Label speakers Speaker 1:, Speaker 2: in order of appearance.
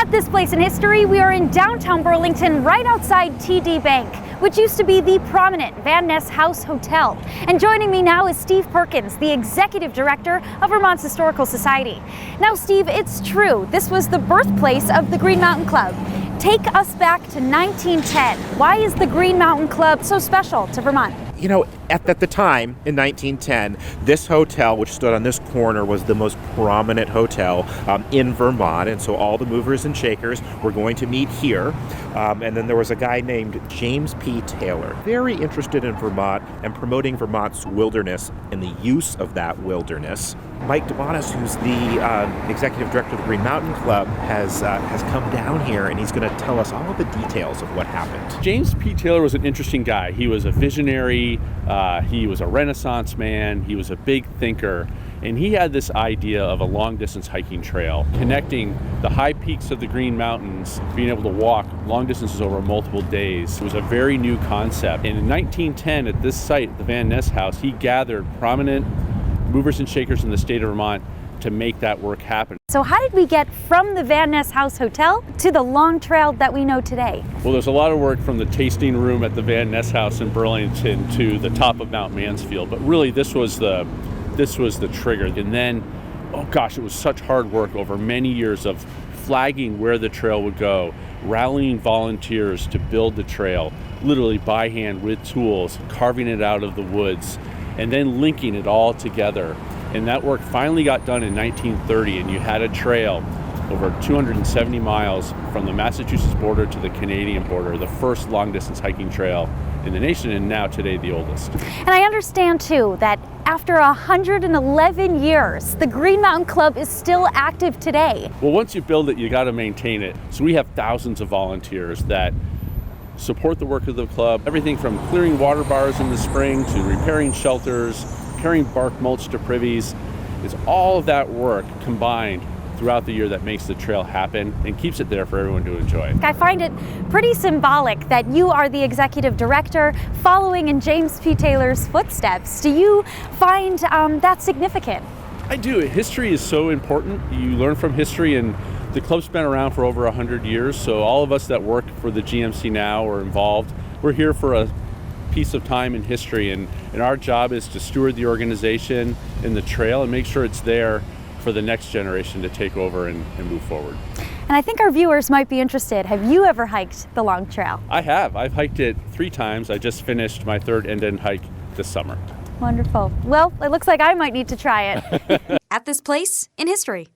Speaker 1: At This Place in History, we are in downtown Burlington, right outside TD Bank, which used to be the prominent Van Ness House Hotel. And joining me now is Steve Perkins, the Executive Director of Vermont's Historical Society. Now, Steve, it's true, this was the birthplace of the Green Mountain Club. Take us back to 1910. Why is the Green Mountain Club so special to Vermont?
Speaker 2: You know, at the time, in 1910, this hotel, which stood on this corner, was the most prominent hotel in Vermont. And so all the movers and shakers were going to meet here. And then there was a guy named James P. Taylor, very interested in Vermont and promoting Vermont's wilderness and the use of that wilderness. Mike Debonis, who's the executive director of the Green Mountain Club, has come down here, and he's going to tell us all of the details of what happened.
Speaker 3: James P. Taylor was an interesting guy. He was a visionary. He was a Renaissance man. He was a big thinker. And he had this idea of a long-distance hiking trail, connecting the high peaks of the Green Mountains, being able to walk long distances over multiple days. It was a very new concept. And in 1910, at this site, the Van Ness House, he gathered prominent movers and shakers in the state of Vermont to make that work happen.
Speaker 1: So how did we get from the Van Ness House Hotel to the long trail that we know today?
Speaker 3: Well, there's a lot of work from the tasting room at the Van Ness House in Burlington to the top of Mount Mansfield, but really this was the trigger. And then, oh gosh, it was such hard work over many years of flagging where the trail would go, rallying volunteers to build the trail, literally by hand with tools, carving it out of the woods, and then linking it all together. And that work finally got done in 1930, and you had a trail over 270 miles from the Massachusetts border to the Canadian border, the first long-distance hiking trail in the nation, and now today the oldest.
Speaker 1: And I understand too that after 111 years, the Green Mountain Club is still active today.
Speaker 3: Well, once you build it, you got to maintain it. So we have thousands of volunteers that support the work of the club. Everything from clearing water bars in the spring to repairing shelters, carrying bark mulch to privies. It's all of that work combined throughout the year that makes the trail happen and keeps it there for everyone to enjoy.
Speaker 1: I find it pretty symbolic that you are the executive director following in James P. Taylor's footsteps. Do you find that significant?
Speaker 3: I do. History is so important. You learn from history, and the club's been around for over 100 years, so all of us that work for the GMC now are involved. We're here for a piece of time in history, and our job is to steward the organization and the trail and make sure it's there for the next generation to take over and move forward.
Speaker 1: And I think our viewers might be interested. Have you ever hiked the long trail?
Speaker 3: I have. I've hiked it 3 times. I just finished my 3rd end-to-end hike this summer.
Speaker 1: Wonderful. Well, it looks like I might need to try it.
Speaker 4: At This Place in History.